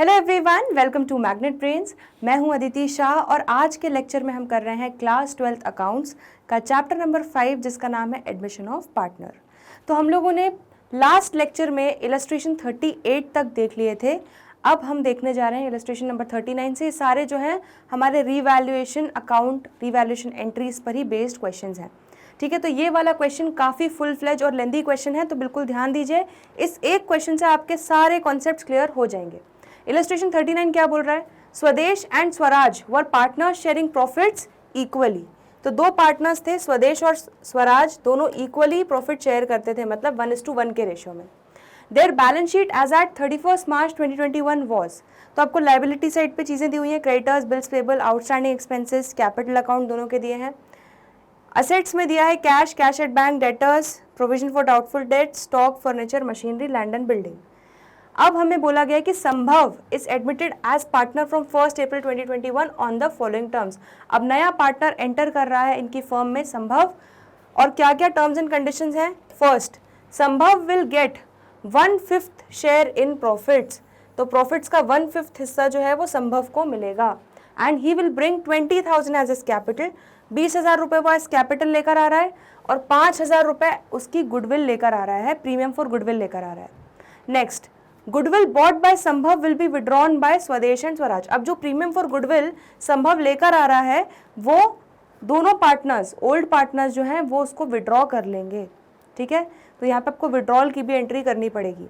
Hello everyone, welcome to magnet brains. मैं हूं अदिति शाह और आज के लेक्चर में हम कर रहे हैं क्लास 12th अकाउंट्स का चैप्टर नंबर 5 जिसका नाम है एडमिशन ऑफ पार्टनर। तो हम लोगों ने लास्ट लेक्चर में इलस्ट्रेशन 38 तक देख लिए थे। अब हम देखने जा रहे हैं इलस्ट्रेशन नंबर 39 से। सारे जो हैं हमारे रीवैल्यूएशन अकाउंट, रीवैल्यूएशन एंट्रीज पर ही बेस्ड क्वेश्चन हैं। ठीक है, तो ये वाला क्वेश्चन काफ़ी फुल फ्लेज और लेंदी क्वेश्चन है, तो बिल्कुल ध्यान दीजिए। इस एक क्वेश्चन से आपके सारे कॉन्सेप्ट्स क्लियर हो जाएंगे। इलस्ट्रेशन 39 क्या बोल रहा है? स्वदेश and Swaraj were partners sharing profits equally. तो दो पार्टनर्स थे, स्वदेश और स्वराज, दोनों इक्वली प्रॉफिट शेयर करते थे, मतलब 1:1 के रेशियो में। Their balance sheet as at 31 March 2021 was. तो आपको लाइबिलिटी साइड पे चीज़ें दी हुई हैं, creditors, bills payable, outstanding expenses, capital account दोनों के दिए हैं। असेट्स में दिया है cash, cash at bank, debtors, provision for doubtful debt, stock, furniture, machinery, land and building. अब हमें बोला गया कि Sambhav is admitted as partner from 1 April 2021 on the following terms. अब नया पार्टनर एंटर कर रहा है इनकी फर्म में, संभव, और क्या क्या टर्म्स एंड कंडीशंस हैं। First, Sambhav will get 1/5 share in profits. तो प्रॉफिट्स का 1/5 हिस्सा जो है वो संभव को मिलेगा। And he will bring 20,000 as his capital. 20,000 रुपये वो एज कैपिटल लेकर आ रहा है और 5,000 रुपये उसकी गुडविल लेकर आ रहा है, प्रीमियम फॉर गुडविल लेकर आ रहा है। नेक्स्ट, गुडविल बॉट बाय संभव विल बी विड्रॉन बाय स्वदेश एंड स्वराज। अब जो प्रीमियम फॉर गुडविल संभव लेकर आ रहा है वो दोनों पार्टनर्स, ओल्ड पार्टनर्स जो हैं वो उसको विड्रॉ कर लेंगे। ठीक है, तो यहाँ पे आपको विड्रॉल की भी एंट्री करनी पड़ेगी।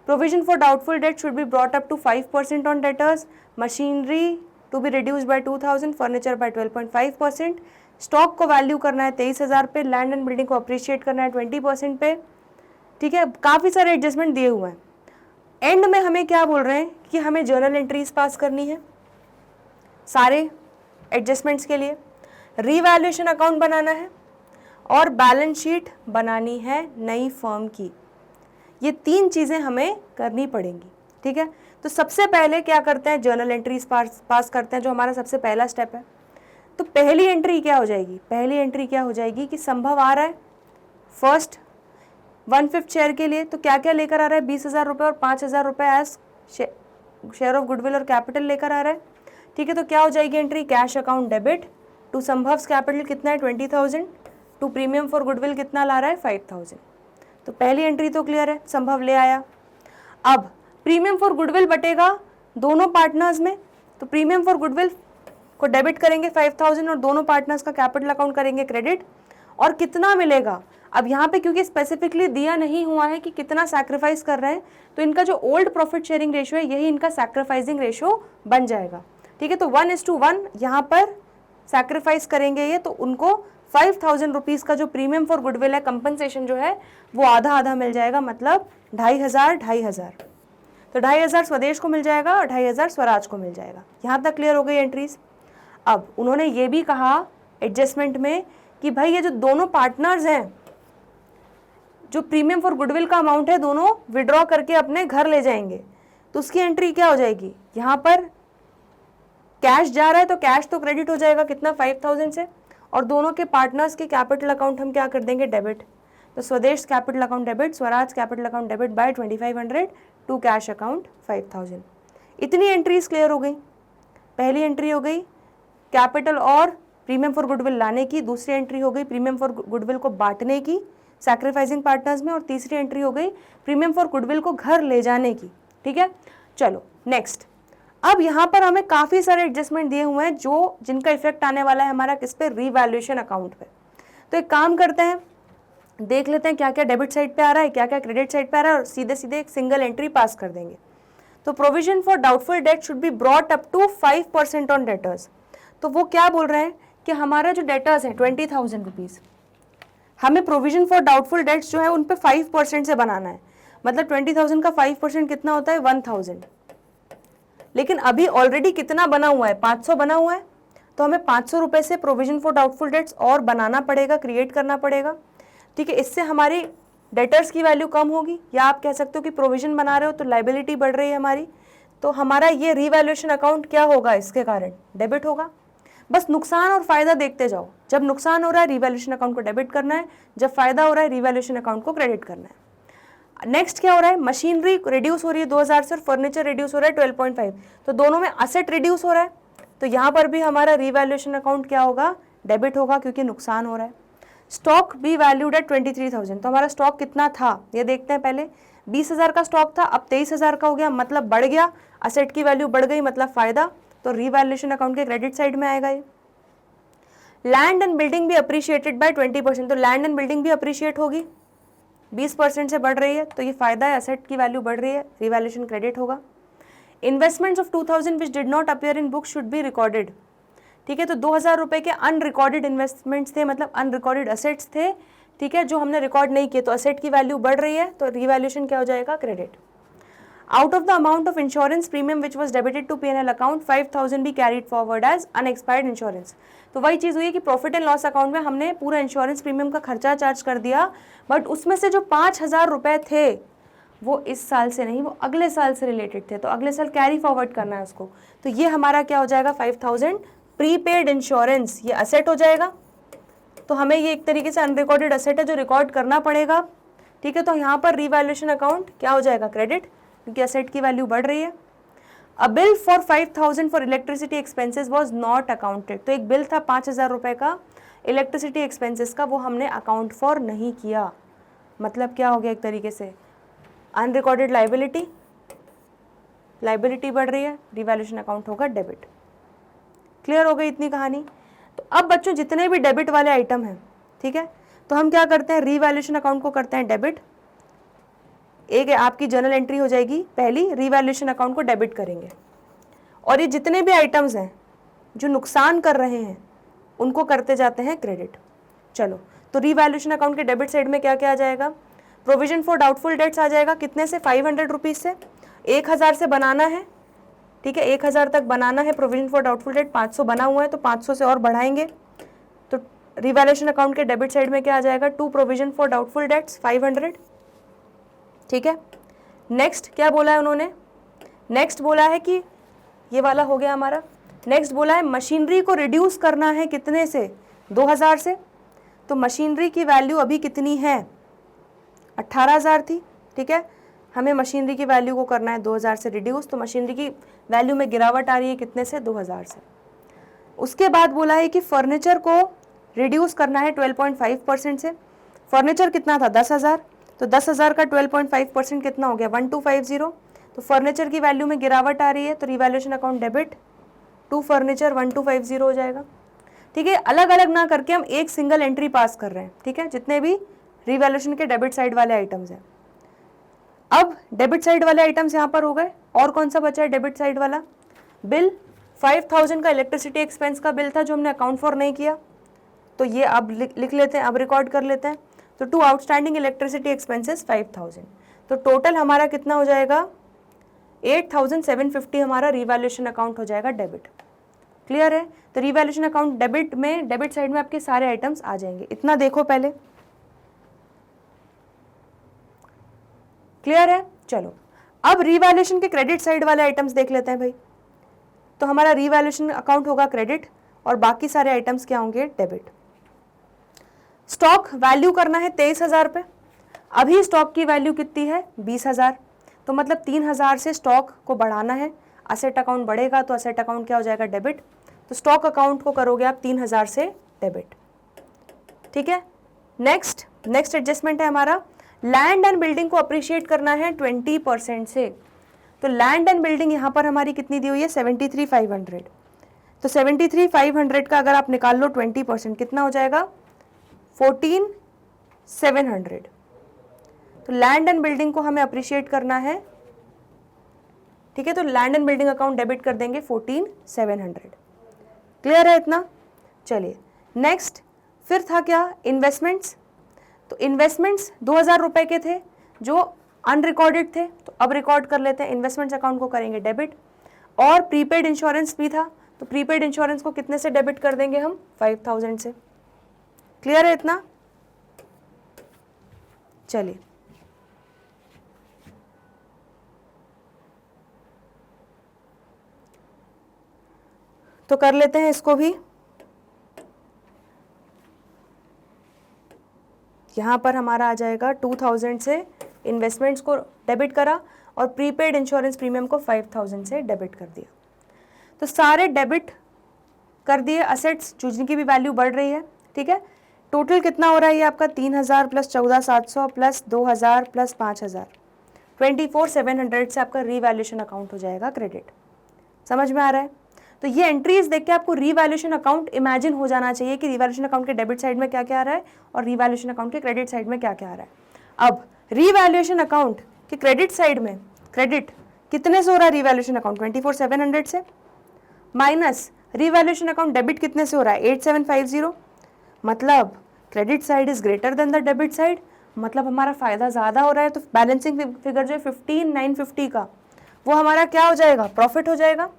Provision for doubtful debt should be brought up to 5% on debtors, machinery to be reduced by 2,000, furniture by 12.5%, stock को वैल्यू करना है 23,000 पे, लैंड एंड बिल्डिंग को अप्रिशिएट करना है 20% पे। ठीक है, काफ़ी सारे एडजस्टमेंट दिए हुए हैं। एंड में हमें क्या बोल रहे हैं कि हमें जर्नल एंट्रीज पास करनी है सारे एडजस्टमेंट्स के लिए, रीवैल्यूएशन अकाउंट बनाना है और बैलेंस शीट बनानी है नई फर्म की। ये तीन चीज़ें हमें करनी पड़ेंगी। ठीक है, तो सबसे पहले क्या करते हैं, जर्नल एंट्रीज पास करते हैं, जो हमारा सबसे पहला स्टेप है। तो पहली एंट्री क्या हो जाएगी? पहली एंट्री क्या हो जाएगी कि संभव आ रहा है फर्स्ट 1/5 शेयर के लिए। तो क्या क्या लेकर आ रहा है? 20,000 रुपये और 5,000 रुपये एज शेयर ऑफ गुडविल और कैपिटल लेकर आ रहा है। ठीक है, तो क्या हो जाएगी entry? Cash account debit to संभव्स कैपिटल कितना है 20,000, टू प्रीमियम फॉर गुडविल कितना ला रहा है 5,000। तो पहली एंट्री तो क्लियर है, संभव ले आया। अब प्रीमियम फॉर गुडविल बटेगा दोनों पार्टनर्स में, तो प्रीमियम फॉर गुडविल को डेबिट करेंगे 5,000 और दोनों पार्टनर्स का कैपिटल अकाउंट करेंगे क्रेडिट। और कितना मिलेगा? अब यहाँ पे क्योंकि स्पेसिफिकली दिया नहीं हुआ है कि कितना सैक्रिफाइस कर रहे हैं, तो इनका जो ओल्ड प्रॉफिट शेयरिंग रेशियो है यही इनका सैक्रिफाइसिंग रेशियो बन जाएगा। ठीक है, तो 1:1 यहाँ पर सैक्रिफाइस करेंगे ये, तो उनको 5,000 रुपीज़ का जो प्रीमियम फॉर गुडविल है, कंपनसेशन जो है वो आधा आधा मिल जाएगा, मतलब 2,500 तो 2,500 स्वदेश को मिल जाएगा और 2,500 स्वराज को मिल जाएगा। यहाँ तक क्लियर हो गई एंट्रीज। अब उन्होंने ये भी कहा एडजस्टमेंट में कि भाई ये जो दोनों पार्टनर्स हैं, जो प्रीमियम फॉर गुडविल का अमाउंट है दोनों विड्रॉ करके अपने घर ले जाएंगे, तो उसकी एंट्री क्या हो जाएगी? यहाँ पर कैश जा रहा है तो कैश तो क्रेडिट हो जाएगा, कितना 5,000 से, और दोनों के पार्टनर्स के कैपिटल अकाउंट हम क्या कर देंगे? डेबिट। तो Swadesh capital account debit, Swaraj capital account debit by 2,500 to cash account 5,000। इतनी एंट्रीज क्लियर हो गई। पहली एंट्री हो गई कैपिटल और प्रीमियम फॉर गुडविल लाने की, दूसरी एंट्री हो गई प्रीमियम फॉर गुडविल को बांटने की सैक्रिफाइसिंग पार्टनर्स में, और तीसरी एंट्री हो गई प्रीमियम फॉर गुडविल को घर ले जाने की। ठीक है, चलो नेक्स्ट। अब यहाँ पर हमें काफ़ी सारे एडजस्टमेंट दिए हुए हैं जो जिनका इफेक्ट आने वाला है हमारा किस पे? रीवैल्यूएशन अकाउंट पे। तो एक काम करते हैं, देख लेते हैं क्या क्या डेबिट साइड पे आ रहा है, क्या क्या क्रेडिट साइड पे आ रहा है, और सीधे सीधे एक सिंगल एंट्री पास कर देंगे। तो provision for doubtful debt should be brought up to 5% on debtors. तो वो क्या बोल रहे हैं कि हमारा जो डेटर्स है 20,000 रुपीज़, हमें प्रोविजन फॉर डाउटफुल डेट्स जो है उन पे 5% से बनाना है। मतलब 20,000 का 5% कितना होता है? 1,000। लेकिन अभी ऑलरेडी कितना बना हुआ है? 500 बना हुआ है, तो हमें 500 रुपये से प्रोविजन फॉर डाउटफुल डेट्स और बनाना पड़ेगा, क्रिएट करना पड़ेगा। ठीक है, इससे हमारी डेटर्स की वैल्यू कम होगी, या आप कह सकते हो कि प्रोविजन बना रहे हो तो लाइबिलिटी बढ़ रही है हमारी, तो हमारा ये रीवैल्यूएशन अकाउंट क्या होगा? इसके कारण डेबिट होगा। बस नुकसान और फायदा देखते जाओ। जब नुकसान हो रहा है रिवैल्यूएशन अकाउंट को डेबिट करना है, जब फायदा हो रहा है रिवैल्यूएशन अकाउंट को क्रेडिट करना है। नेक्स्ट क्या हो रहा है, मशीनरी रिड्यूस हो रही है 2000 से और फर्नीचर रिड्यूस हो रहा है 12.5, तो दोनों में असेट रिड्यूस हो रहा है, तो यहाँ पर भी हमारा रीवैल्यूएशन अकाउंट क्या होगा, डेबिट होगा, क्योंकि नुकसान हो रहा है। स्टॉक बी वैल्यूड एट 23,000, तो हमारा स्टॉक कितना था ये देखते हैं पहले। 20,000 का स्टॉक था, अब 23,000 का हो गया, मतलब बढ़ गया, असेट की वैल्यू बढ़ गई, मतलब फायदा, तो रीवैल्यूएशन अकाउंट के क्रेडिट साइड में आएगा ये। लैंड एंड बिल्डिंग भी अप्रिशिएटेड बाय 20%, तो लैंड एंड बिल्डिंग भी अप्रिशिएट होगी, 20% से बढ़ रही है, तो ये फायदा है, असेट की वैल्यू बढ़ रही है, रीवैल्यूएशन क्रेडिट होगा। Investments of 2000 which did not appear in book should be recorded, ठीक है, तो 2000 रुपए के अनरिकॉर्डेड इन्वेस्टमेंट्स थे, मतलब अनरिकॉर्डेड असेट्स थे, ठीक है, जो हमने रिकॉर्ड नहीं किए, तो असेट की वैल्यू बढ़ रही है, तो रिवैल्यूएशन क्या हो जाएगा, credit. Out of the amount of insurance premium which was debited to P&L account 5,000 be carried forward as unexpired insurance, तो वही चीज़ हुई है कि प्रॉफिट एंड लॉस अकाउंट में हमने पूरा इंश्योरेंस प्रीमियम का खर्चा चार्ज कर दिया, बट उसमें से जो 5,000 रुपये थे वो इस साल से नहीं, वो अगले साल से रिलेटेड थे, तो अगले साल कैरी फॉरवर्ड करना है उसको, तो ये हमारा क्या हो जाएगा, 5,000 प्रीपेड इंश्योरेंस, ये असेट हो जाएगा, तो हमें ये एक तरीके से अनरिकॉर्डेड असेट है जो रिकॉर्ड करना पड़ेगा, ठीक है, तो यहाँ पर रीवैल्यूएशन अकाउंट क्या हो जाएगा, क्रेडिट, क्योंकि असेट की वैल्यू बढ़ रही है। अ bill for 5,000 for electricity expenses was not accounted, तो एक बिल था 5,000 रुपये का इलेक्ट्रिसिटी एक्सपेंसेस का, वो हमने अकाउंट फॉर नहीं किया, मतलब क्या हो गया, एक तरीके से अनरिकॉर्डेड लाइबिलिटी, लाइबिलिटी बढ़ रही है, रिवैल्यूएशन अकाउंट होगा डेबिट। क्लियर हो गई इतनी कहानी। तो अब बच्चों जितने भी डेबिट वाले आइटम हैं, ठीक है, तो हम क्या करते हैं, रिवैल्यूएशन अकाउंट को करते हैं डेबिट, एक आपकी जर्नल एंट्री हो जाएगी पहली, रिवैल्यूएशन अकाउंट को डेबिट करेंगे, और ये जितने भी आइटम्स हैं जो नुकसान कर रहे हैं उनको करते जाते हैं क्रेडिट। चलो, तो रिवैल्यूएशन अकाउंट के डेबिट साइड में क्या क्या आ जाएगा, प्रोविजन फॉर डाउटफुल डेट्स आ जाएगा, कितने से, 500 रुपीज़ से, 1,000 से बनाना है, ठीक है, 1,000 तक बनाना है प्रोविजन फॉर डाउटफुल डेट, 500 बना हुआ है, तो 500 से और बढ़ाएंगे, तो रिवैल्यूएशन अकाउंट के डेबिट साइड में क्या आ जाएगा, to provision for doubtful debts 500, ठीक है। नेक्स्ट क्या बोला है उन्होंने, नेक्स्ट बोला है कि ये वाला हो गया हमारा, नेक्स्ट बोला है मशीनरी को रिड्यूस करना है कितने से, 2,000 से, तो मशीनरी की वैल्यू अभी कितनी है, 18,000 थी, ठीक है, हमें मशीनरी की वैल्यू को करना है 2,000 से रिड्यूस, तो मशीनरी की वैल्यू में गिरावट आ रही है कितने से, 2,000 से। उसके बाद बोला है कि फर्नीचर को रिड्यूस करना है 12.5% से, फर्नीचर कितना था 10,000, तो 10,000 का 12.5% कितना हो गया 1250, तो फर्नीचर की वैल्यू में गिरावट आ रही है, तो revaluation account debit to furniture 1250 हो जाएगा, ठीक है। अलग अलग ना करके हम एक सिंगल एंट्री पास कर रहे हैं, ठीक है, जितने भी रिवैल्यूएशन के डेबिट साइड वाले आइटम्स हैं। अब डेबिट साइड वाले आइटम्स यहाँ पर हो गए, और कौन सा बचा है डेबिट साइड वाला, बिल 5,000 का इलेक्ट्रिसिटी एक्सपेंस का बिल था जो हमने अकाउंट फॉर नहीं किया, तो ये अब लिख लेते हैं, अब रिकॉर्ड कर लेते हैं, तो टू आउटस्टैंडिंग इलेक्ट्रिसिटी एक्सपेंसेस 5,000, तो टोटल हमारा कितना हो जाएगा 8,750 हमारा रिवैल्यूएशन अकाउंट हो जाएगा डेबिट। क्लियर है, तो रिवैल्यूएशन अकाउंट डेबिट में, डेबिट साइड में आपके सारे आइटम्स आ जाएंगे, इतना देखो पहले। क्लियर है, चलो अब रिवैल्यूएशन के क्रेडिट साइड वाले आइटम्स देख लेते हैं भाई। तो हमारा रिवैल्यूएशन अकाउंट होगा क्रेडिट और बाकी सारे आइटम्स क्या होंगे डेबिट। स्टॉक वैल्यू करना है 23,000 पे, अभी स्टॉक की वैल्यू कितनी है 20,000, तो मतलब 3,000 से स्टॉक को बढ़ाना है, असेट अकाउंट बढ़ेगा तो असेट अकाउंट क्या हो जाएगा डेबिट, तो स्टॉक अकाउंट को करोगे आप 3,000 से डेबिट, ठीक है। नेक्स्ट एडजस्टमेंट है हमारा, लैंड एंड बिल्डिंग को अप्रिशिएट करना है 20% से, तो लैंड एंड बिल्डिंग यहाँ पर हमारी कितनी दी हुई है 73,500, तो 73,500 का अगर आप निकाल लो 20% कितना हो जाएगा 14,700, तो लैंड एंड बिल्डिंग को हमें अप्रिशिएट करना है, ठीक है, तो land and building account debit कर देंगे 14,700। क्लियर है इतना, चलिए नेक्स्ट फिर था क्या इन्वेस्टमेंट्स, तो इन्वेस्टमेंट्स 2,000 रुपए के थे जो अनरिकॉर्डेड थे, तो अब रिकॉर्ड कर लेते हैं, इन्वेस्टमेंट्स अकाउंट को करेंगे डेबिट, और प्रीपेड इंश्योरेंस भी था, तो प्रीपेड इंश्योरेंस को कितने से डेबिट कर देंगे हम 5,000 से। क्लियर है इतना, चलिए तो कर लेते हैं इसको भी। यहाँ पर हमारा आ जाएगा 2,000 से इन्वेस्टमेंट्स को डेबिट करा और प्रीपेड इंश्योरेंस प्रीमियम को 5000 से डेबिट कर दिया। तो सारे डेबिट कर दिए असेट्स, जिनकी भी वैल्यू बढ़ रही है, ठीक है। टोटल कितना हो रहा है ये आपका 3000 प्लस 14700 प्लस 2000 प्लस 5000, 24700 से आपका रीवैल्यूएशन अकाउंट हो जाएगा क्रेडिट। समझ में आ रहा है? तो ये एंट्रीज देख के आपको रीवैल्यूएशन अकाउंट इमेजिन हो जाना चाहिए कि रीवैल्यूएशन अकाउंट के डेबिट साइड में क्या क्या आ रहा है और रीवैल्यूएशन अकाउंट के क्रेडिट साइड में क्या क्या आ रहा है। अब रीवैल्यूएशन अकाउंट के क्रेडिट साइड में क्रेडिट कितने से हो रहा है रीवैल्यूएशन अकाउंट 24700 से, माइनस रीवैल्यूएशन अकाउंट डेबिट कितने से हो रहा है 8750, मतलब credit side is greater than the debit side, मतलब हमारा फायदा ज़्यादा हो रहा है। तो बैलेंसिंग फिगर जो है 15950 का वो हमारा क्या हो जाएगा, प्रॉफिट हो जाएगा।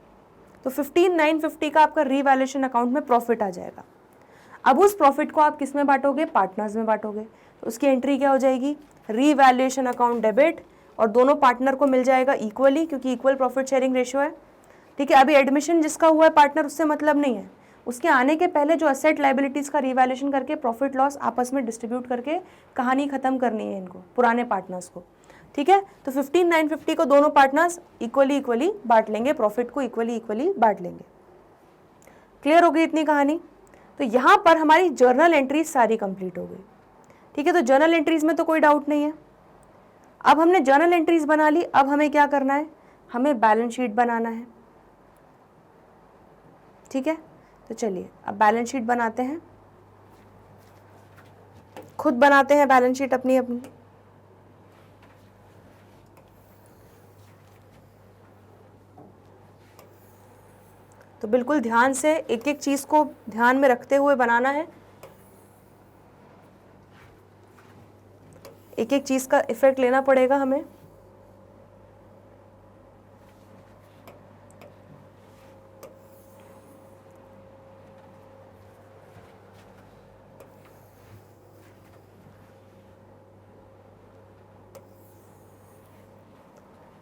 तो 15950 का आपका रीवैल्यूएशन अकाउंट में प्रॉफिट आ जाएगा। अब उस प्रॉफिट को आप किस में बांटोगे, पार्टनर्स में बांटोगे। तो उसकी एंट्री क्या हो जाएगी, रीवैल्यूएशन अकाउंट डेबिट, और दोनों पार्टनर को मिल जाएगा इक्वली क्योंकि इक्वल प्रॉफिट शेयरिंग रेशियो है, ठीक है। अभी एडमिशन जिसका हुआ है पार्टनर उससे मतलब नहीं है, उसके आने के पहले जो असेट लाइबिलिटीज़ का रिवैल्यूएशन करके प्रॉफिट लॉस आपस में डिस्ट्रीब्यूट करके कहानी खत्म करनी है इनको, पुराने पार्टनर्स को, ठीक है। तो 15950 को दोनों पार्टनर्स इक्वली बांट लेंगे, प्रॉफिट को इक्वली बांट लेंगे। क्लियर हो गई इतनी कहानी? तो यहाँ पर हमारी जर्नल एंट्रीज सारी कंप्लीट हो गई, ठीक है। तो जर्नल एंट्रीज में तो कोई डाउट नहीं है। अब हमने जर्नल एंट्रीज बना ली, अब हमें क्या करना है, हमें बैलेंस शीट बनाना है, ठीक है। तो चलिए अब बैलेंस शीट बनाते हैं, खुद बनाते हैं बैलेंस शीट अपनी अपनी। तो बिल्कुल ध्यान से एक एक चीज को ध्यान में रखते हुए बनाना है, एक एक चीज का इफेक्ट लेना पड़ेगा हमें।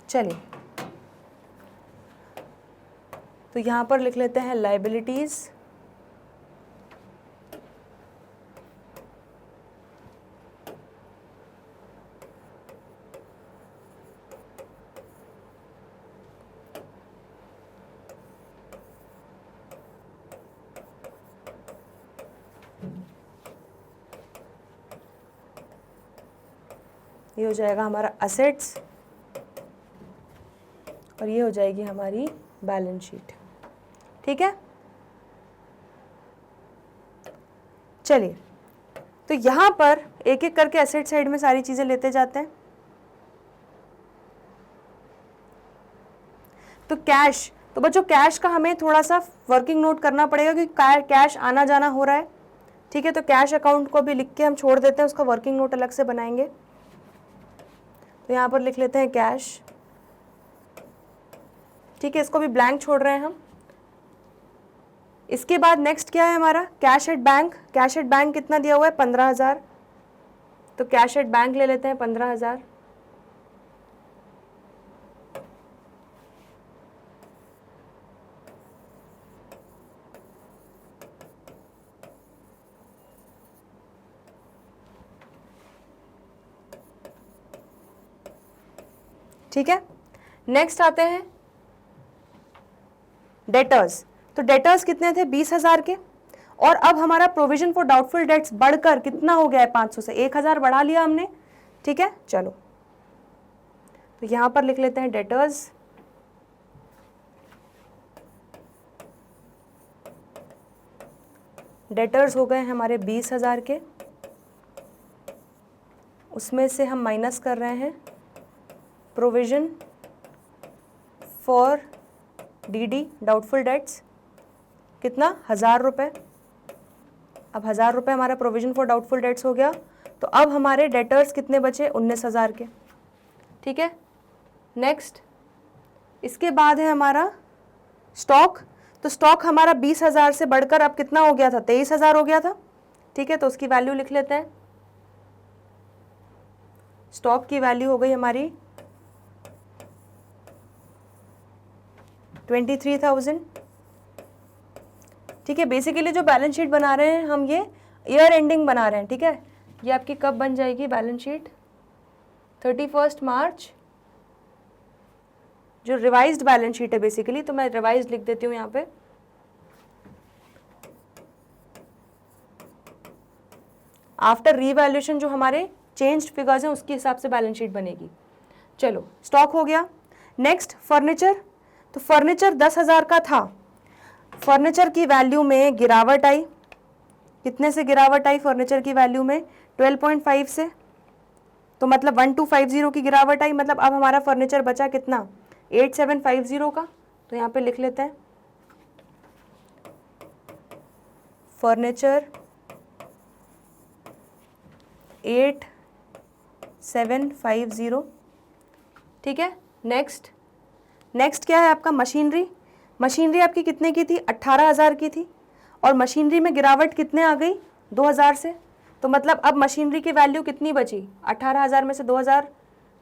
चलिए तो यहाँ पर लिख लेते हैं लाइबिलिटीज, ये हो जाएगा हमारा असेट्स और ये हो जाएगी हमारी बैलेंस शीट, ठीक है। चलिए तो यहाँ पर एक एक करके एसेट साइड में सारी चीजें लेते जाते हैं। तो कैश, तो बच्चों कैश का हमें थोड़ा सा वर्किंग नोट करना पड़ेगा क्योंकि कैश आना जाना हो रहा है, ठीक है। तो कैश अकाउंट को भी लिख के हम छोड़ देते हैं, उसका वर्किंग नोट अलग से बनाएंगे। तो यहाँ पर लिख लेते हैं कैश, ठीक है, इसको भी ब्लैंक छोड़ रहे हैं हम। इसके बाद नेक्स्ट क्या है हमारा, cash at bank. Cash at bank कितना दिया हुआ है 15000, तो कैश एट बैंक ले लेते हैं 15000। ठीक है, नेक्स्ट आते हैं डेटर्स। तो डेटर्स कितने थे 20000 के, और अब हमारा प्रोविजन फॉर डाउटफुल डेट्स बढ़कर कितना हो गया है 500 से 1000 बढ़ा लिया हमने, ठीक है। चलो तो यहां पर लिख लेते हैं डेटर्स, डेटर्स हो गए हमारे 20000 के, उसमें से हम माइनस कर रहे हैं provision for DD doubtful debts, कितना 1000 रुपये। अब 1000 रुपये हमारा प्रोविजन फॉर डाउटफुल डेट्स हो गया। तो अब हमारे डेटर्स कितने बचे 19000 के, ठीक है। नेक्स्ट इसके बाद है हमारा स्टॉक। तो स्टॉक हमारा 20000 से बढ़कर अब कितना हो गया था 23000 हो गया था, ठीक है। तो उसकी वैल्यू लिख लेते हैं, स्टॉक की वैल्यू हो गई हमारी 23,000, ठीक है। बेसिकली जो बैलेंस शीट बना रहे हैं हम ये ईयर एंडिंग बना रहे हैं, ठीक है। ये आपकी कब बन जाएगी बैलेंस शीट, 31 मार्च जो रिवाइज्ड बैलेंस शीट है बेसिकली, तो मैं रिवाइज्ड लिख देती हूँ यहाँ पे। आफ्टर रीवैल्यूएशन जो हमारे चेंज्ड फिगर्स हैं उसके हिसाब से बैलेंस शीट बनेगी। चलो स्टॉक हो गया। नेक्स्ट फर्नीचर, तो फर्नीचर 10,000 का था, फर्नीचर की वैल्यू में गिरावट आई, कितने से गिरावट आई फर्नीचर की वैल्यू में? 12.5 से, तो मतलब 1250 की गिरावट आई, मतलब अब हमारा फर्नीचर बचा कितना? 8750 का। तो यहाँ पे लिख लेते हैं फर्नीचर 8750, ठीक है। नेक्स्ट क्या है आपका? मशीनरी। मशीनरी आपकी कितने की थी? 18,000 की थी, और मशीनरी में गिरावट कितने आ गई? 2,000 से, तो मतलब अब मशीनरी की वैल्यू कितनी बची? 18,000 में से 2,000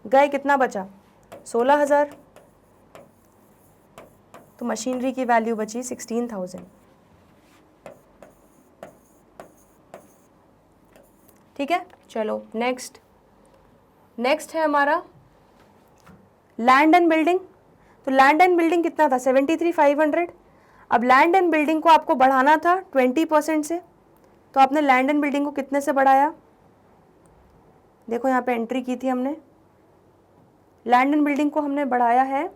गए, कितना बचा? 16,000, तो मशीनरी की वैल्यू बची 16,000, ठीक है। चलो नेक्स्ट है हमारा लैंड एंड बिल्डिंग। तो लैंड एंड बिल्डिंग कितना था? 73,500। अब लैंड एंड बिल्डिंग को आपको बढ़ाना था 20% से, तो आपने लैंड एंड बिल्डिंग को कितने से बढ़ाया? देखो यहाँ पे एंट्री की थी हमने, लैंड एंड बिल्डिंग को हमने बढ़ाया है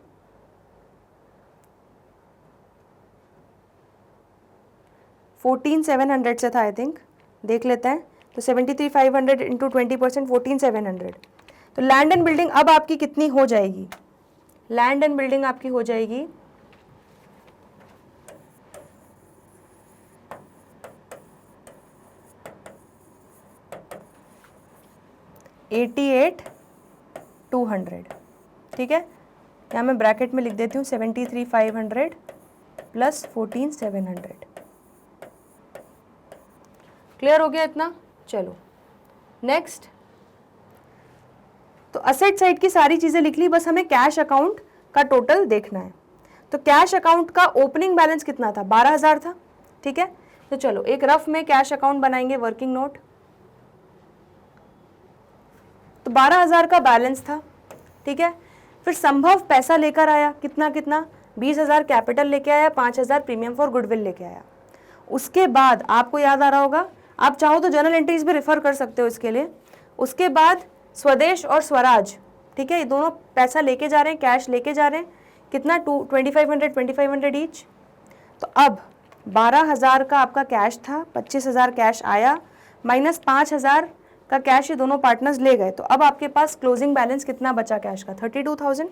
14,700 से था, आई थिंक, देख लेते हैं। तो 73,500 इंटू 20%, 14,700। तो लैंड एंड बिल्डिंग अब आपकी कितनी हो जाएगी? लैंड एंड बिल्डिंग आपकी हो जाएगी 88,200, ठीक है। यहाँ मैं ब्रैकेट में लिख देती हूँ 73,500 प्लस 14,700। क्लियर हो गया इतना? चलो नेक्स्ट, तो असेट साइड की सारी चीज़ें लिख ली, बस हमें कैश अकाउंट का टोटल देखना है। तो कैश अकाउंट का ओपनिंग बैलेंस कितना था? 12,000 था, ठीक है। तो चलो एक रफ में कैश अकाउंट बनाएंगे, वर्किंग नोट। तो 12,000 का बैलेंस था, ठीक है। फिर संभव पैसा लेकर आया, कितना 20,000 कैपिटल लेके आया, 5,000 प्रीमियम फॉर गुडविल लेके आया। उसके बाद आपको याद आ रहा होगा, आप चाहो तो जर्नल एंट्रीज भी रेफर कर सकते हो इसके लिए। उसके बाद स्वदेश और स्वराज, ठीक है, ये दोनों पैसा लेके जा रहे हैं, कैश लेके जा रहे हैं, कितना? 2500 ईच। तो अब 12,000 का आपका कैश था, 25,000 कैश आया, माइनस 5,000 का कैश ये दोनों पार्टनर्स ले गए। तो अब आपके पास क्लोजिंग बैलेंस कितना बचा कैश का? 32,000,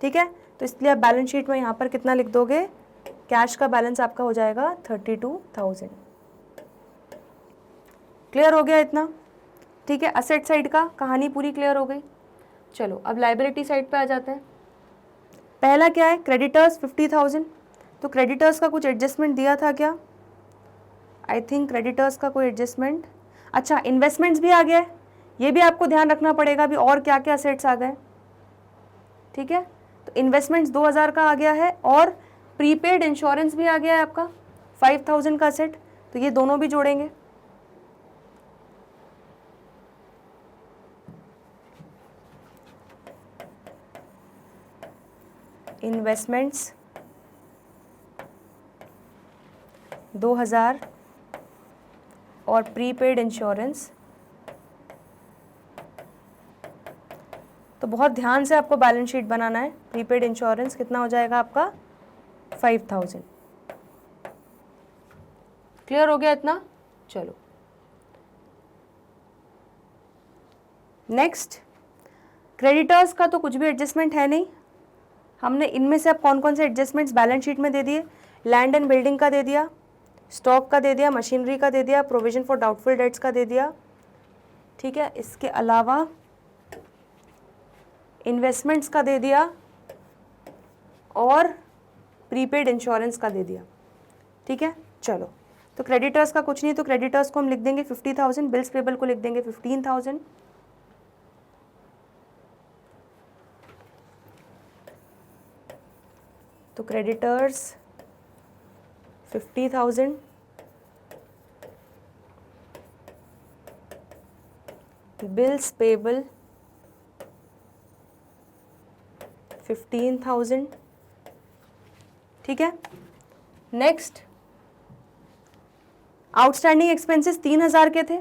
ठीक है। तो इसलिए आप बैलेंस शीट में यहाँ पर कितना लिख दोगे? कैश का बैलेंस आपका हो जाएगा 32,000। क्लियर हो गया इतना? ठीक है, असेट साइड का कहानी पूरी क्लियर हो गई। चलो अब लाइबिलिटी साइड पे आ जाते हैं। पहला क्या है? क्रेडिटर्स 50,000। तो क्रेडिटर्स का कुछ एडजस्टमेंट दिया था क्या? आई थिंक क्रेडिटर्स का कोई एडजस्टमेंट, अच्छा इन्वेस्टमेंट्स भी आ गया है, ये भी आपको ध्यान रखना पड़ेगा भी और क्या क्या असेट्स आ गए, ठीक है। तो इन्वेस्टमेंट्स 2,000 का आ गया है, और प्रीपेड इंश्योरेंस भी आ गया है आपका 5,000 का असेट, तो ये दोनों भी जोड़ेंगे। इन्वेस्टमेंट्स 2,000 और प्रीपेड इंश्योरेंस, तो बहुत ध्यान से आपको बैलेंस शीट बनाना है। प्रीपेड इंश्योरेंस कितना हो जाएगा आपका? 5,000। क्लियर हो गया इतना? चलो नेक्स्ट, क्रेडिटर्स का तो कुछ भी एडजस्टमेंट है नहीं, हमने इनमें से अब कौन कौन से एडजस्टमेंट्स बैलेंस शीट में दे दिए? लैंड एंड बिल्डिंग का दे दिया, स्टॉक का दे दिया, मशीनरी का दे दिया, प्रोविजन फॉर डाउटफुल डेट्स का दे दिया, ठीक है। इसके अलावा इन्वेस्टमेंट्स का दे दिया और प्रीपेड इंश्योरेंस का दे दिया, ठीक है। चलो तो क्रेडिटर्स का कुछ नहीं, तो क्रेडिटर्स को हम लिख देंगे 50,000, बिल्स पेबल को लिख देंगे 15,000, तो क्रेडिटर्स 50,000, बिल्स पेबल 15,000, ठीक है। नेक्स्ट, आउटस्टैंडिंग एक्सपेंसेस 3,000 के थे,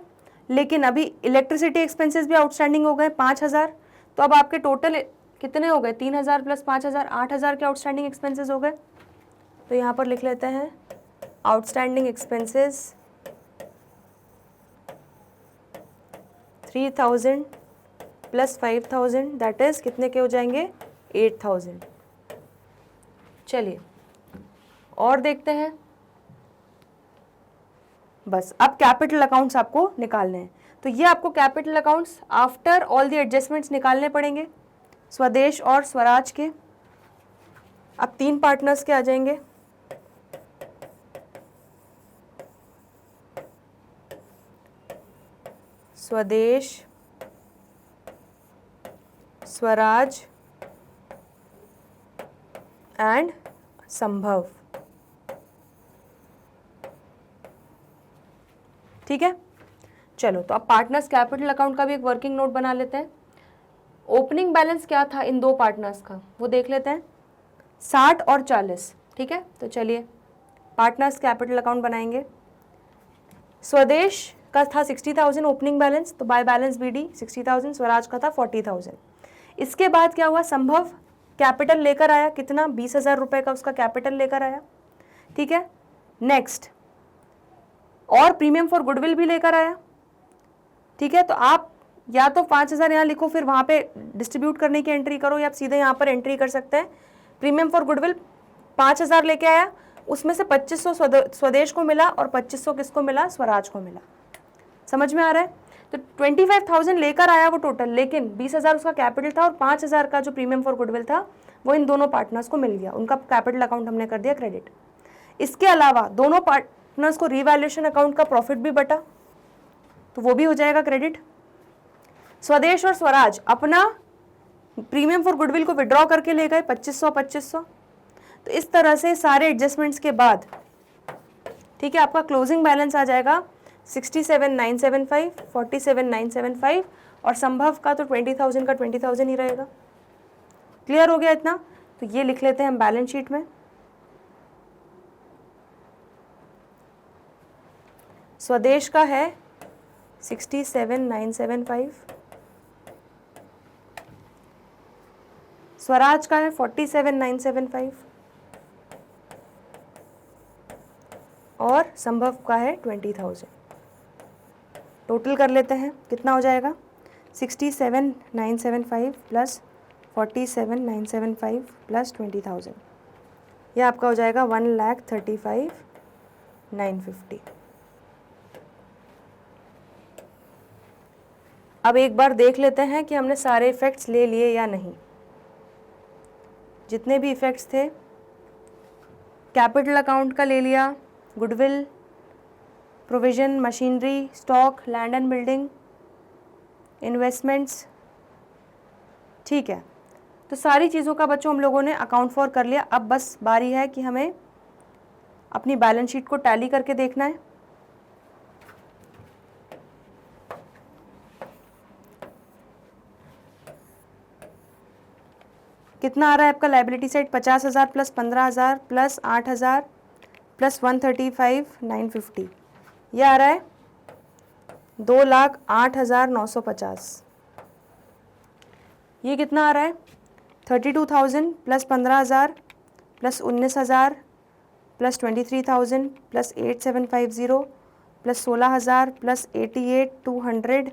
लेकिन अभी इलेक्ट्रिसिटी एक्सपेंसेस भी आउटस्टैंडिंग हो गए 5,000, तो अब आपके टोटल कितने हो गए? 3,000 प्लस 5,000, 8,000 के आउटस्टैंडिंग एक्सपेंसेस हो गए। तो यहाँ पर लिख लेते हैं outstanding expenses 3,000 plus 5,000, that is कितने के हो जाएंगे? 8,000। चलिए और देखते हैं। बस अब कैपिटल अकाउंट्स आपको निकालने हैं, तो ये आपको capital accounts after all the adjustments निकालने पड़ेंगे, स्वदेश और स्वराज के। अब 3 पार्टनर्स के आ जाएंगे, स्वदेश, स्वराज एंड संभव, ठीक है। चलो तो अब पार्टनर्स कैपिटल अकाउंट का भी एक वर्किंग नोट बना लेते हैं। ओपनिंग बैलेंस क्या था इन 2 पार्टनर्स का, वो देख लेते हैं, 60 और 40, ठीक है। तो चलिए पार्टनर्स कैपिटल अकाउंट बनाएंगे। स्वदेश का था 60,000 ओपनिंग बैलेंस, तो बाय बैलेंस BD 60,000, स्वराज का था 40,000। इसके बाद क्या हुआ? संभव कैपिटल लेकर आया, कितना? 20,000 रुपये का उसका कैपिटल लेकर आया, ठीक है। नेक्स्ट, और प्रीमियम फॉर गुडविल भी लेकर आया, ठीक है। तो आप या तो 5,000 यहाँ लिखो, फिर वहाँ पे डिस्ट्रीब्यूट करने की एंट्री करो, या आप सीधे यहाँ पर एंट्री कर सकते हैं। प्रीमियम फॉर गुडविल 5,000 लेके आया, उसमें से 2,500 स्वदेश को मिला और 2,500 किसको मिला? स्वराज को मिला। समझ में आ रहा है? तो 25,000 लेकर आया वो टोटल, लेकिन 20,000 उसका कैपिटल था और 5,000 का जो प्रीमियम फॉर गुडविल था वो इन दोनों पार्टनर्स को मिल गया, उनका कैपिटल अकाउंट हमने कर दिया क्रेडिट। इसके अलावा दोनों पार्टनर्स को रिवैल्यूएशन अकाउंट का प्रॉफिट भी बटा, तो वो भी हो जाएगा क्रेडिट। स्वदेश और स्वराज अपना प्रीमियम फॉर गुडविल को विड्रॉ करके ले गए 2,500। तो इस तरह से सारे एडजस्टमेंट्स के बाद, ठीक है, आपका क्लोजिंग बैलेंस आ जाएगा 67,975, 47,975, और संभव का तो 20,000 का 20,000 ही रहेगा। क्लियर हो गया इतना? तो ये लिख लेते हैं हम बैलेंस शीट में। स्वदेश का है 67,975, स्वराज का है 47,975, और संभव का है 20,000। टोटल कर लेते हैं, कितना हो जाएगा? 67,975 प्लस 47,975 प्लस 20,000, यह आपका हो जाएगा 1,35,950। अब एक बार देख लेते हैं कि हमने सारे इफ़ेक्ट्स ले लिए या नहीं। जितने भी इफ़ेक्ट्स थे, कैपिटल अकाउंट का ले लिया, goodwill, provision, machinery, stock, land and building, investments, ठीक है। तो सारी चीज़ों का बच्चों हम लोगों ने अकाउंट फॉर कर लिया। अब बस बारी है कि हमें अपनी बैलेंस शीट को टैली करके देखना है। कितना आ रहा है आपका liability side? 50,000 plus 15,000 plus 8,000 plus 135,950, यह आ रहा है 2,08,950। ये कितना आ रहा है? 32,000 plus 15,000 plus 19,000 plus 23,000 plus 8,750 plus 16,000 plus 88,200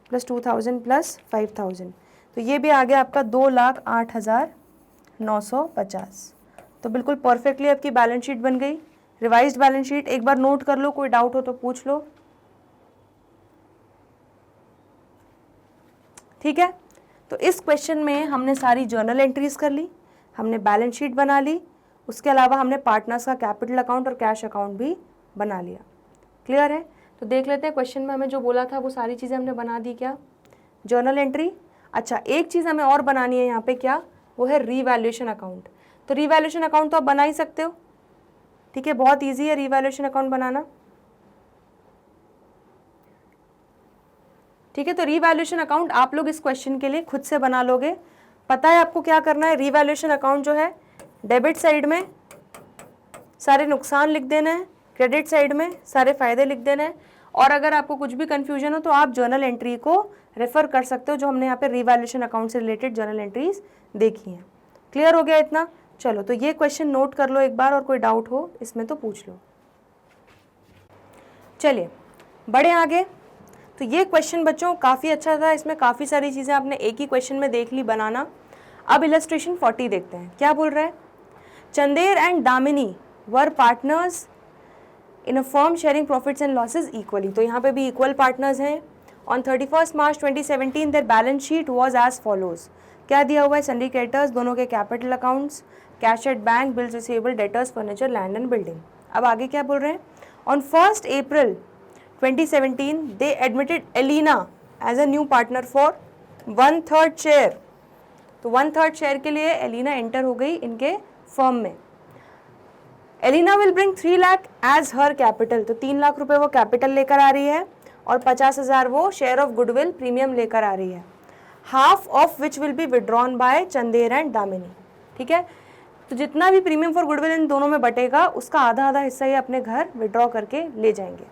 plus 2,000 plus 5,000। तो ये भी आ गया आपका 2,08,950। तो बिल्कुल परफेक्टली आपकी बैलेंस शीट बन गई, रिवाइज्ड बैलेंस शीट। एक बार नोट कर लो, कोई डाउट हो तो पूछ लो, ठीक है। तो इस क्वेश्चन में हमने सारी जर्नल एंट्रीज कर ली, हमने बैलेंस शीट बना ली, उसके अलावा हमने पार्टनर्स का कैपिटल अकाउंट और कैश अकाउंट भी बना लिया। क्लियर है? तो देख लेते हैं क्वेश्चन में हमें जो बोला था वो सारी चीज़ें हमने बना दी क्या? Journal entry. अच्छा, एक चीज़ हमें और बनानी है यहाँ पे, क्या? वो है रीवैल्यूएशन अकाउंट। तो रीवैल्यूएशन अकाउंट तो आप बना ही सकते हो, ठीक है, बहुत ईजी है रीवैल्यूएशन अकाउंट बनाना, ठीक है। तो रीवैल्यूएशन अकाउंट आप लोग इस क्वेश्चन के लिए खुद से बना लोगे, पता है आपको क्या करना है, रीवैल्यूएशन अकाउंट जो है डेबिट साइड में सारे नुकसान लिख देने हैं, क्रेडिट साइड में सारे फायदे लिख देने हैं। और अगर आपको कुछ भी कंफ्यूजन हो तो आप जर्नल एंट्री को रेफर कर सकते हो, जो हमने यहाँ पे रीवैल्यूएशन अकाउंट से रिलेटेड जर्नल एंट्रीज देखी हैं। क्लियर हो गया इतना? चलो तो ये क्वेश्चन नोट कर लो एक बार, और कोई डाउट हो इसमें तो पूछ लो। चलिए बढ़े आगे। तो ये क्वेश्चन बच्चों काफ़ी अच्छा था, इसमें काफ़ी सारी चीज़ें आपने एक ही क्वेश्चन में देख ली बनाना। अब इलस्ट्रेशन 40 देखते हैं, क्या बोल रहा है। Chander and Damini were partners in a firm sharing profits and losses equally. तो यहाँ पे भी इक्वल पार्टनर्स हैं। On 31 March 2017 their balance sheet was as follows. क्या दिया हुआ है, सन्डी क्रेडिटर्स, दोनों के capital accounts, cash at bank, bills receivable, debtors, furniture, land and building. अब आगे क्या बोल रहे हैं, on 1 April 2017 they admitted Elina as a new partner for 1/3 share. तो 1/3 शेयर के लिए एलिना एंटर हो गई इनके फर्म में। Elina will bring 3 lakh as her capital. तो 3 लाख रुपए वो कैपिटल लेकर आ रही है, और 50,000 वो शेयर ऑफ गुडविल प्रीमियम लेकर आ रही है, half of which will be withdrawn by Chander and Damini. ठीक है, तो जितना भी प्रीमियम फॉर गुडविल इन दोनों में बटेगा उसका आधा आधा हिस्सा ये अपने घर विड्रॉ करके ले जाएंगे।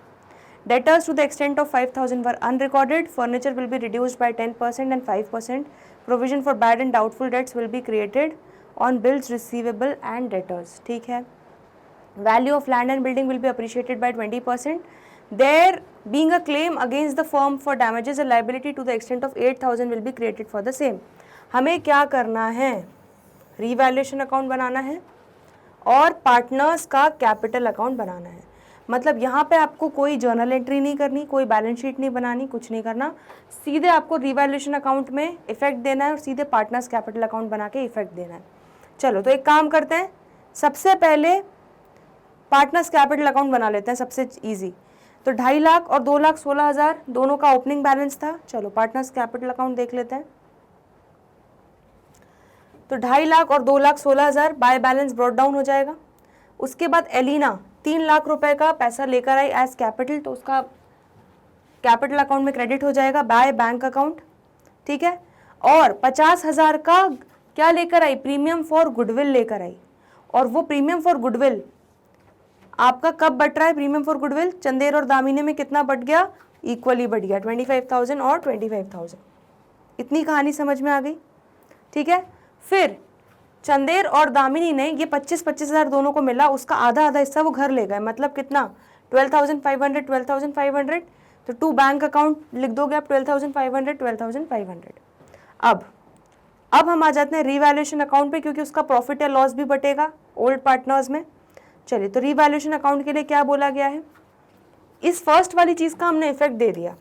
Debtors to the extent of 5,000 were unrecorded, furniture will be reduced by 10% and 5%, provision for bad and doubtful debts will be created on bills receivable and debtors. ठीक है, value of land and building will be appreciated by 20%. There being a claim against the firm for damages and liability to the extent of 8,000 will be created for the same. हमें क्या करना है, revaluation account बनाना है और partners का capital account बनाना है। मतलब यहाँ पे आपको कोई जर्नल एंट्री नहीं करनी, कोई बैलेंस शीट नहीं बनानी, कुछ नहीं करना, सीधे आपको रीवैल्यूएशन अकाउंट में इफेक्ट देना है और सीधे पार्टनर्स कैपिटल अकाउंट बना के इफेक्ट देना है। चलो तो एक काम करते हैं, सबसे पहले पार्टनर्स कैपिटल अकाउंट बना लेते हैं, सबसे इजी। तो 2.5 लाख और 2,16,000 दोनों का ओपनिंग बैलेंस था। चलो पार्टनर्स कैपिटल अकाउंट देख लेते हैं। तो 2.5 लाख और 2,16,000 बाय बैलेंस ब्रॉट डाउन हो जाएगा। उसके बाद एलिना 3 लाख रुपए का पैसा लेकर आई एज कैपिटल, तो उसका कैपिटल अकाउंट में क्रेडिट हो जाएगा बाय बैंक अकाउंट। ठीक है, और 50,000 का क्या लेकर आई, प्रीमियम फॉर गुडविल लेकर आई। और वो प्रीमियम फॉर गुडविल आपका कब बट रहा है, प्रीमियम फॉर गुडविल चंदेर और दामिनी में कितना बट गया, इक्वली बढ़ गया, 25,000 और 25,000। इतनी कहानी समझ में आ गई। ठीक है, फिर चंदेर और दामिनी ने ये 25,000 दोनों को मिला, उसका आधा आधा हिस्सा वो घर ले गए, मतलब कितना 12,500। तो टू बैंक अकाउंट लिख दोगे आप 12,500। अब हम आ जाते हैं रीवैल्यूएशन अकाउंट पे, क्योंकि उसका प्रॉफिट या लॉस भी बटेगा ओल्ड पार्टनर्स में। चलिए तो रीवैल्यूएशन अकाउंट के लिए क्या बोला गया है, इस फर्स्ट वाली चीज का हमने इफेक्ट दे दिया।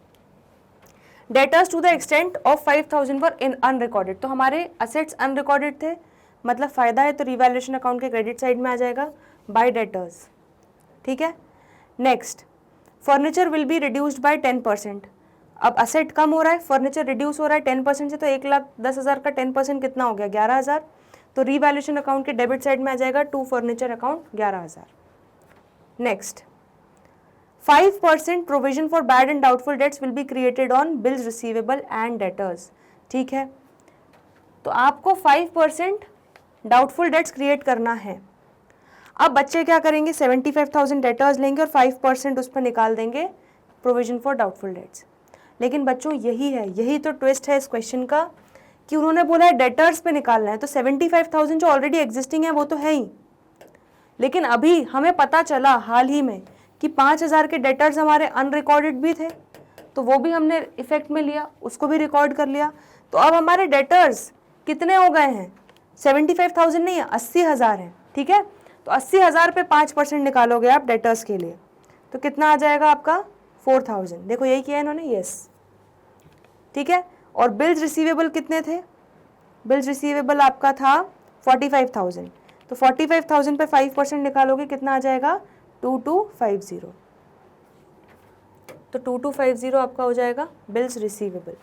Debtors to the extent of 5,000 were in unrecorded. तो हमारे असेट्स अनरिकॉर्डेड थे, मतलब फायदा है, तो रीवैल्यूएशन अकाउंट के क्रेडिट साइड में आ जाएगा बाय डेटर्स। ठीक है, next furniture will be reduced by 10%। अब असेट कम हो रहा है, फर्नीचर रिड्यूस हो रहा है 10% से, तो 1,10,000 का 10% कितना हो गया, 11,000। तो रीवैल्यूएशन अकाउंट के डेबिट साइड में आ जाएगा to furniture account 11,000। Next 5% provision for bad and doubtful debts will be created on bills receivable and debtors. ठीक है, तो आपको 5% डाउटफुल डेट्स क्रिएट करना है। अब बच्चे क्या करेंगे, 75,000 डेटर्स लेंगे और 5% उस पर निकाल देंगे प्रोविजन फॉर डाउटफुल डेट्स। लेकिन बच्चों यही तो ट्विस्ट है इस क्वेश्चन का, कि उन्होंने बोला है डेटर्स पे निकालना है, तो 75,000 जो ऑलरेडी एग्जिस्टिंग है वो तो है ही, लेकिन अभी हमें पता चला हाल ही में कि 5,000 के डेटर्स हमारे अनरिकॉर्डेड भी थे, तो वो भी हमने इफेक्ट में लिया, उसको भी रिकॉर्ड कर लिया। तो अब हमारे डेटर्स कितने हो गए हैं, 75,000 नहीं है, 80,000 है। ठीक है, तो 80,000 पे 5% निकालोगे आप डेटर्स के लिए, तो कितना आ जाएगा आपका 4,000। देखो यही किया इन्होंने, यस। ठीक है, और बिल्स रिसीवेबल कितने थे, बिल्स रिसीवेबल आपका था 45,000, तो 45,000 पे 5% निकालोगे कितना आ जाएगा 2250। तो 2250 आपका हो जाएगा बिल्स रिसीवेबल।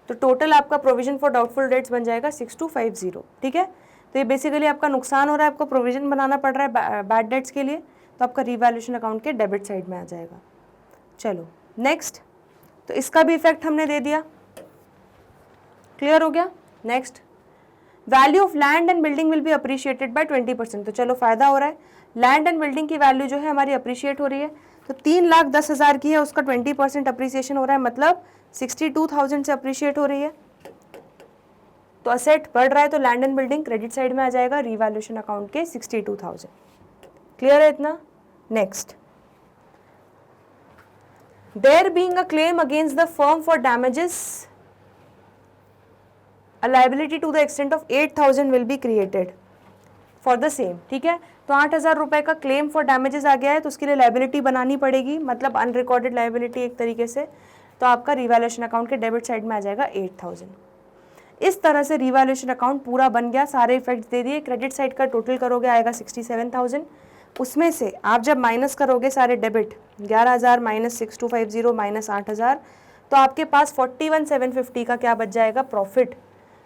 तो टोटल आपका प्रोविजन फॉर डाउटफुल डेट्स बन जाएगा 6250। ठीक है, तो ये बेसिकली आपका नुकसान हो रहा है, आपको प्रोविजन बनाना पड़ रहा है बैड डेट्स के लिए, तो आपका रीवैल्यूएशन अकाउंट के डेबिट साइड में आ जाएगा। चलो नेक्स्ट, तो इसका भी इफेक्ट हमने दे दिया, क्लियर हो गया। Next value of land and building will be appreciated by 20%। तो चलो फायदा हो रहा है, लैंड एंड बिल्डिंग की वैल्यू जो है हमारी अप्रिशिएट हो रही है। तो 3,10,000 की है, उसका 20% अप्रिसिएशन हो रहा है, मतलब 62,000 से अप्रिशिएट हो रही है। तो असेट बढ़ रहा है तो land and building credit side में आ जाएगा रिवैल्यूएशन अकाउंट के 62,000। क्लियर है इतना? Next, there being a claim against the firm for damages a liability to the extent of 8,000 will be created for the same। ठीक है, तो 8,000 रुपए का क्लेम फॉर डैमेजेस आ गया है, तो उसके लिए लाइबिलिटी बनानी पड़ेगी, मतलब अनरिकॉर्डेड लाइबिलिटी एक तरीके से। तो आपका रिवैल्यूएशन अकाउंट के डेबिट साइड में आ जाएगा 8,000। इस तरह से रिवैल्यूएशन अकाउंट पूरा बन गया, सारे इफेक्ट्स दे दिए। क्रेडिट साइड का टोटल करोगे आएगा 67,000, उसमें से आप जब माइनस करोगे सारे डेबिट 11,000 माइनस 6250 माइनस 8,000, तो आपके पास 41,750 का क्या बच जाएगा? Profit,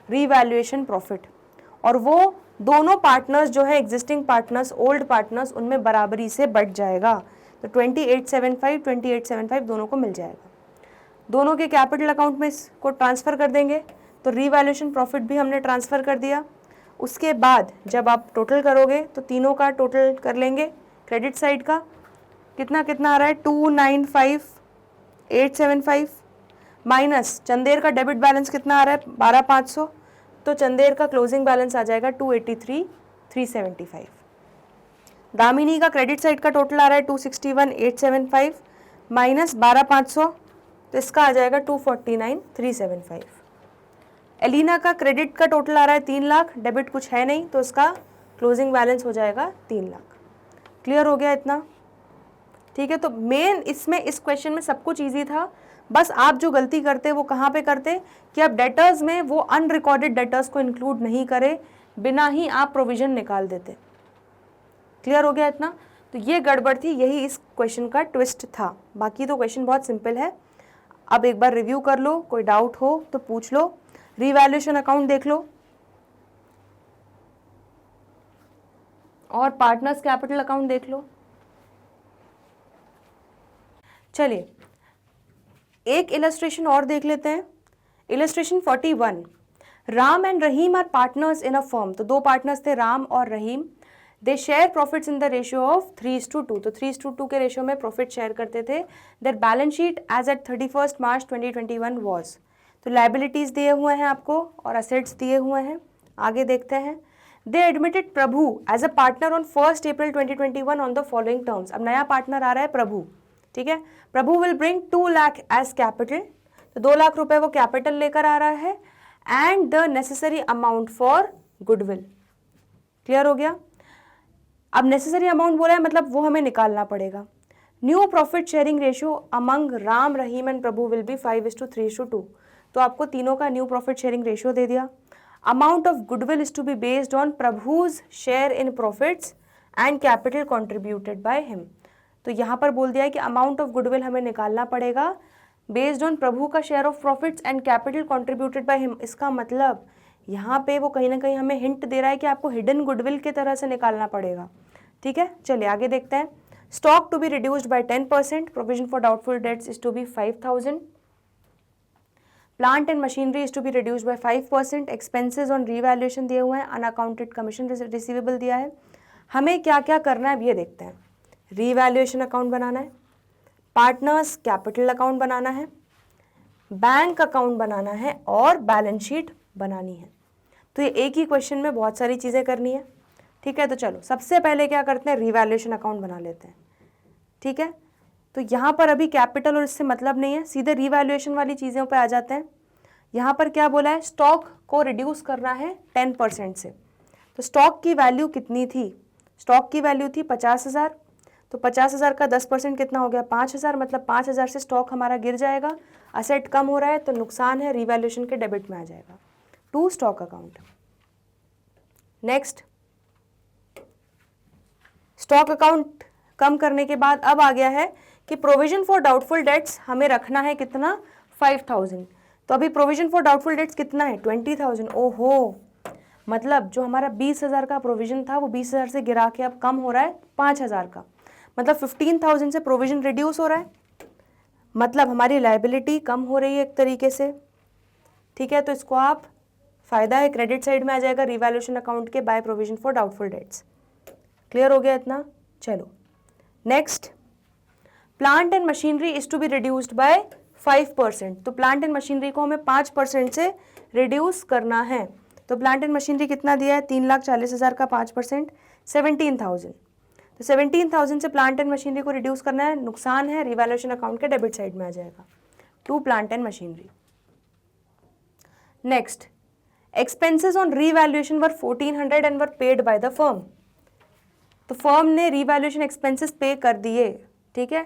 revaluation profit. और वो दोनों पार्टनर्स जो है एग्जिस्टिंग पार्टनर्स, ओल्ड पार्टनर्स, उनमें बराबरी से बढ़ जाएगा। तो 2875 दोनों को मिल जाएगा। दोनों के कैपिटल अकाउंट में इसको ट्रांसफ़र कर देंगे, तो रीवैल्यूएशन प्रॉफिट भी हमने ट्रांसफ़र कर दिया। उसके बाद जब आप टोटल करोगे तो तीनों का टोटल कर लेंगे। क्रेडिट साइड का कितना कितना आ रहा है? 295,875 माइनस चंदेर का डेबिट बैलेंस कितना आ रहा है? 12,500। तो चंदेर का क्लोजिंग बैलेंस आ जाएगा 283,375। दामिनी का क्रेडिट साइड का टोटल आ रहा है 261,875 माइनस 12,500, तो इसका आ जाएगा 249,375। एलिना का क्रेडिट का टोटल आ रहा है 3 लाख, डेबिट कुछ है नहीं, तो इसका क्लोजिंग बैलेंस हो जाएगा 3 लाख। क्लियर हो गया इतना? ठीक है, तो मेन इसमें इस क्वेश्चन में सब कुछ ईजी था। बस आप जो गलती करते वो कहाँ पे करते कि आप डेटर्स में वो अनरिकॉर्डेड डेटर्स को इंक्लूड नहीं करे, बिना ही आप प्रोविजन निकाल देते। क्लियर हो गया इतना? तो ये गड़बड़ थी, यही इस क्वेश्चन का ट्विस्ट था। बाकी तो क्वेश्चन बहुत सिंपल है। अब एक बार रिव्यू कर लो, कोई डाउट हो तो पूछ लो। रिवैल्यूएशन अकाउंट देख लो और पार्टनर्स कैपिटल अकाउंट देख लो। चलिए एक इलस्ट्रेशन और देख लेते हैं। Illustration 41, Ram and Rahim are partners in a firm. तो दो पार्टनर्स थे, राम और Rahim. They share profits in the ratio of 3:2। तो 3:2 के रेशियो में प्रॉफिट शेयर करते थे। There balance sheet as at 31 March 2021 was. तो लाइबिलिटीज दिए हुए हैं आपको और असेट्स दिए हुए हैं। आगे देखते हैं। They admitted Prabhu as a partner on 1 April 2021 on the following terms. अब नया पार्टनर आ रहा है प्रभु। ठीक है, Prabhu will bring 2 lakh as capital. तो 2 लाख रुपए वो कैपिटल लेकर आ रहा है, and the necessary amount for goodwill. Clear हो गया? अब नेसेसरी अमाउंट बोला है, मतलब वो हमें निकालना पड़ेगा। New profit sharing ratio among Ram, Rahim and Prabhu will be 5:3:2। तो आपको तीनों का न्यू प्रॉफिट शेयरिंग रेशियो दे दिया। Amount of goodwill is to be based on Prabhu's share in profits and capital contributed by him. तो यहाँ पर बोल दिया है कि अमाउंट ऑफ गुडविल हमें निकालना पड़ेगा बेस्ड ऑन प्रभु का share of profits and capital contributed by him. इसका मतलब यहाँ पे वो कहीं ना कहीं हमें हिंट दे रहा है कि आपको हिडन गुडविल की तरह से निकालना पड़ेगा। ठीक है, चलिए आगे देखते हैं। Stock to be reduced by 10%, provision for doubtful debts is to be 5,000, plant and machinery is to be reduced by 5%, expenses on revaluation दिए हुए हैं, अनअकाउंटेड कमीशन रिसीवेबल दिया है। हमें क्या क्या करना है अब ये देखते हैं। रीवैल्यूएशन अकाउंट बनाना है, पार्टनर्स कैपिटल अकाउंट बनाना है, बैंक अकाउंट बनाना है और बैलेंस शीट बनानी है। तो ये एक ही क्वेश्चन में बहुत सारी चीज़ें करनी है। ठीक है, तो चलो सबसे पहले क्या करते हैं, रीवैल्यूएशन अकाउंट बना लेते हैं। ठीक है, तो यहाँ पर अभी कैपिटल और इससे मतलब नहीं है, सीधे रीवैल्यूएशन वाली चीज़ों पे आ जाते हैं। यहाँ पर क्या बोला है, स्टॉक को रिड्यूस करना है 10% से। तो स्टॉक की वैल्यू कितनी थी? स्टॉक की वैल्यू थी 50,000। तो 50,000 का 10% कितना हो गया? 5,000, मतलब 5,000 से स्टॉक हमारा गिर जाएगा। असेट कम हो रहा है तो नुकसान है, रीवैल्यूएशन के डेबिट में आ जाएगा to stock account. Next, stock account कम करने के बाद अब आ गया है कि प्रोविजन फॉर डाउटफुल डेट्स हमें रखना है कितना? 5,000। तो अभी प्रोविजन फॉर डाउटफुल डेट्स कितना है? 20,000। ओहो, मतलब जो हमारा 20,000 का प्रोविजन था वो 20,000 से गिरा के अब कम हो रहा है 5,000 का, मतलब 15,000 से प्रोविजन रिड्यूस हो रहा है, मतलब हमारी लायबिलिटी कम हो रही है एक तरीके से। ठीक है, तो इसको आप फायदा है क्रेडिट साइड में आ जाएगा रिवैल्यूएशन अकाउंट के by provision for doubtful debts. Clear हो गया इतना? चलो next, plant and machinery is to be reduced by 5%। तो प्लांट एंड मशीनरी को हमें 5% से रिड्यूस करना है। तो प्लांट एंड मशीनरी कितना दिया है? 3,40,000 का 5% 17,000। तो 17,000 से प्लांट एंड मशीनरी को रिड्यूस करना है, नुकसान है, रिवैल्यूएशन अकाउंट के डेबिट साइड में आ जाएगा to plant and machinery. Next, expenses on revaluation were 1,400 and were paid by the firm. तो फर्म ने रीवैल्यूएशन एक्सपेंसेस पे कर दिए, ठीक है,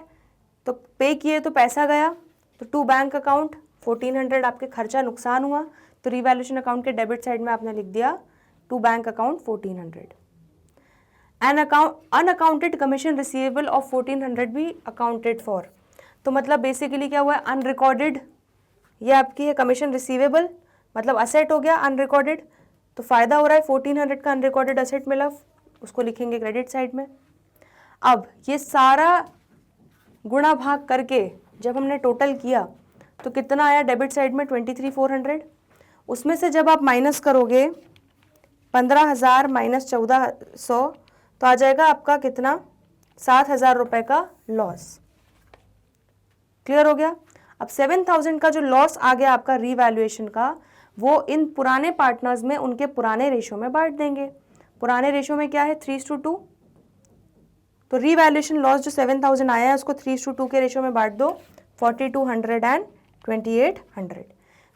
तो पे किए तो पैसा गया, तो टू बैंक अकाउंट 1,400 आपके खर्चा नुकसान हुआ, तो रीवैल्यूएशन अकाउंट के डेबिट साइड में आपने लिख दिया to bank account 1,400। An account unaccounted commission receivable of 1,400 भी अकाउंटेड फॉर। तो मतलब बेसिकली क्या हुआ है, अनरिकॉर्डेड, ये आपकी है कमीशन रिसीवेबल, मतलब असेट हो गया अनरिकॉर्डेड, तो फायदा हो रहा है 1,400 का अनरिकॉर्डेड असेट मिला, उसको लिखेंगे क्रेडिट साइड में। अब ये सारा गुणा भाग करके जब हमने टोटल किया तो कितना आया डेबिट साइड में? 23,400। उसमें से जब आप माइनस करोगे 15,000 माइनस 1,400 तो आ जाएगा आपका कितना? 7,000 रुपये का लॉस। क्लियर हो गया? अब 7,000 का जो लॉस आ गया आपका रीवैल्यूएशन का, वो इन पुराने पार्टनर्स में उनके पुराने रेशो में बांट देंगे। पुराने रेशो में क्या है? 3:2। तो रीवैल्यूएशन लॉस जो 7,000 आया है उसको 3:2 के रेशो में बांट दो, 4,200 एंड 2,800।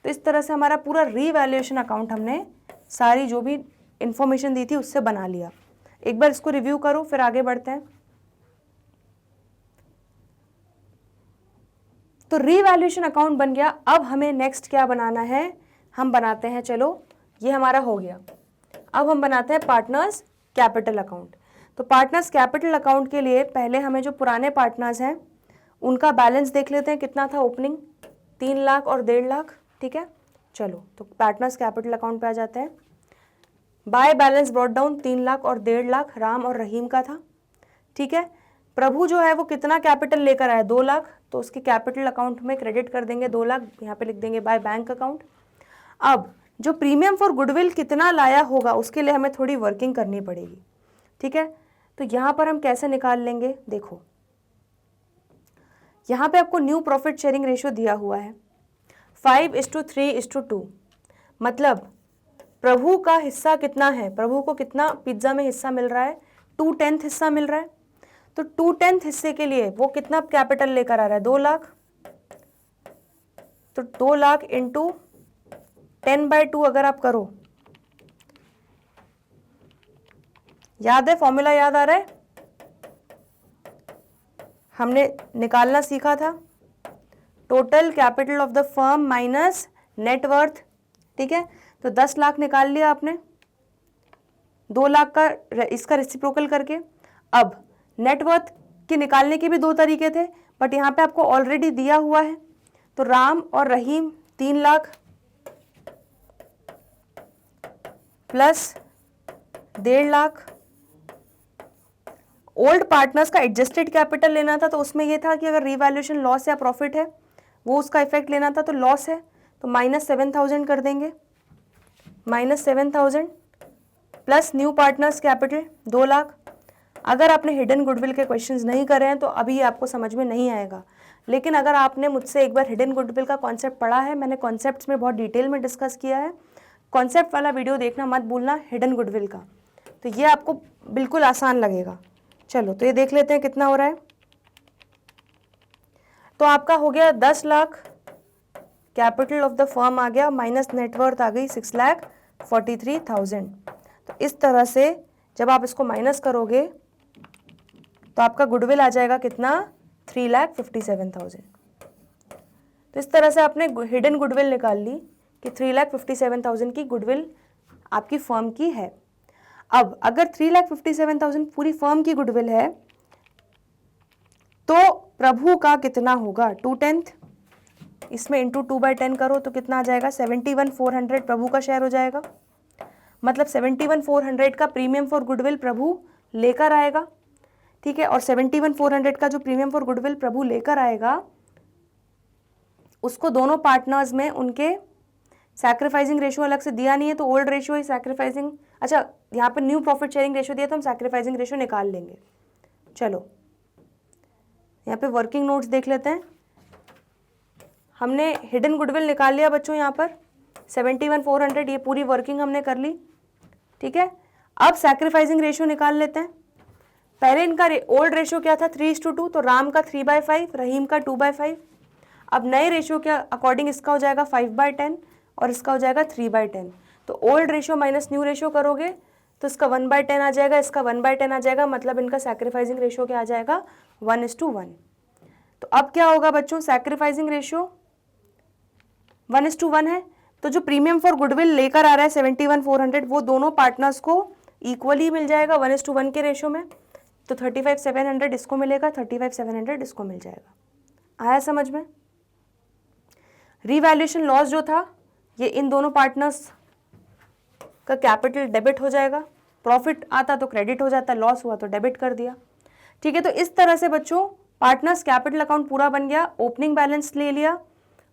तो इस तरह से हमारा पूरा रीवैल्यूएशन अकाउंट हमने सारी जो भी इंफॉर्मेशन दी थी उससे बना लिया। एक बार इसको रिव्यू करो फिर आगे बढ़ते हैं। तो रीवैल्यूएशन अकाउंट बन गया। अब हमें नेक्स्ट क्या बनाना है? हम बनाते हैं, चलो ये हमारा हो गया, अब हम बनाते हैं पार्टनर्स कैपिटल अकाउंट। तो पार्टनर्स कैपिटल अकाउंट के लिए पहले हमें जो पुराने पार्टनर्स हैं उनका बैलेंस देख लेते हैं कितना था ओपनिंग, 3 लाख और 1.5 लाख, ठीक है। चलो तो पार्टनर्स कैपिटल अकाउंट पे आ जाते हैं। By balance brought down 3 lakh और 1.5 लाख राम और रहीम का था, ठीक है। प्रभु जो है वो कितना कैपिटल लेकर आया? 2 लाख, तो उसके कैपिटल अकाउंट में क्रेडिट कर देंगे 2 लाख, यहाँ पे लिख देंगे बाय बैंक अकाउंट। अब जो प्रीमियम फॉर गुडविल कितना लाया होगा उसके लिए हमें थोड़ी वर्किंग करनी पड़ेगी, ठीक है। तो यहाँ पर हम कैसे निकाल लेंगे? देखो यहाँ पे आपको न्यू प्रॉफिट शेयरिंग रेशियो दिया हुआ है 5:3:2। मतलब प्रभु का हिस्सा कितना है? प्रभु को कितना पिज्ज़ा में हिस्सा मिल रहा है? 2/10 हिस्सा मिल रहा है। तो 2/10 हिस्से के लिए वो कितना कैपिटल लेकर आ रहा है? 2 लाख। तो 2 लाख इंटू 10/2 अगर आप करो, याद है फॉर्मूला? याद आ रहा है? हमने निकालना सीखा था total capital of the firm minus net worth, ठीक है। तो 10 लाख निकाल लिया आपने 2 लाख का इसका रेसिप्रोकल करके। अब नेट वर्थ के निकालने के भी 2 तरीके थे, बट यहाँ पे आपको ऑलरेडी दिया हुआ है। तो राम और रहीम 3 lakh plus 1.5 lakh. Old partners का एडजस्टेड कैपिटल लेना था, तो उसमें ये था कि अगर रीवैल्यूएशन लॉस या प्रॉफिट है वो उसका इफेक्ट लेना था, तो लॉस है तो -7,000 कर देंगे, -7,000 plus new partners capital 2 lakh. अगर आपने हिडन गुडविल के क्वेश्चंस नहीं करे हैं तो अभी आपको समझ में नहीं आएगा, लेकिन अगर आपने मुझसे एक बार हिडन गुडविल का कॉन्सेप्ट पढ़ा है, मैंने कॉन्सेप्ट्स में बहुत डिटेल में डिस्कस किया है, कॉन्सेप्ट वाला वीडियो देखना मत भूलना हिडन गुडविल का, तो ये आपको बिल्कुल आसान लगेगा। चलो तो ये देख लेते हैं कितना हो रहा है। तो आपका हो गया 10 lakh capital of the firm आ गया, माइनस नेटवर्थ आ गई 6,43,000। तो इस तरह से जब आप इसको माइनस करोगे तो आपका गुडविल आ जाएगा कितना? 3,57,000। तो इस तरह से आपने हिडन गुडविल निकाल ली कि 3,57,000 की गुडविल आपकी फर्म की है। अब अगर 3,57,000 पूरी फर्म की गुडविल है तो प्रभु का कितना होगा? 2/10, इसमें इंटू 2/10 करो तो कितना आ जाएगा? 71,400 प्रभु का शेयर हो जाएगा। मतलब 71,400 का प्रीमियम फॉर गुडविल प्रभु लेकर आएगा, ठीक है। और 71,400 का जो प्रीमियम फॉर गुडविल प्रभु लेकर आएगा उसको दोनों पार्टनर्स में उनके सैक्रिफाइसिंग रेशियो अलग से दिया नहीं है तो ओल्ड रेशियो ही सैक्रिफाइसिंग, अच्छा यहाँ पर न्यू प्रॉफिट शेयरिंग रेशियो दिया तो हम सैक्रिफाइसिंग रेशियो निकाल लेंगे। चलो यहाँ पे वर्किंग नोट्स देख लेते हैं। हमने हिडन गुडविल निकाल लिया बच्चों, यहाँ पर 71,400 ये पूरी वर्किंग हमने कर ली, ठीक है। अब सैक्रिफाइसिंग रेशियो निकाल लेते हैं। पहले इनका ओल्ड रेशियो क्या था 3:2, तो राम का 3/5, रहीम का 2/5। अब नए रेशियो के अकॉर्डिंग इसका हो जाएगा 5/10 और इसका हो जाएगा 3/10। तो old ratio minus new ratio करोगे तो इसका 1/10 आ जाएगा, इसका 1/10 आ जाएगा, मतलब इनका सैक्रिफाइसिंग रेशियो क्या आ जाएगा 1:1। तो अब क्या होगा बच्चों, सैक्रिफाइसिंग रेशियो 1:1 है, तो जो प्रीमियम फॉर गुडविल लेकर आ रहा है 71,400 वो दोनों पार्टनर्स को इक्वली मिल जाएगा 1:1 के रेशियो में। तो 35,700 इसको मिलेगा, 35,700 इसको मिल जाएगा। आया समझ में? रीवैल्यूएशन लॉस जो था ये इन दोनों पार्टनर्स का कैपिटल डेबिट हो जाएगा, प्रॉफिट आता तो क्रेडिट हो जाता, लॉस हुआ तो डेबिट कर दिया, ठीक है। तो इस तरह से बच्चों पार्टनर्स कैपिटल अकाउंट पूरा बन गया। ओपनिंग बैलेंस ले लिया,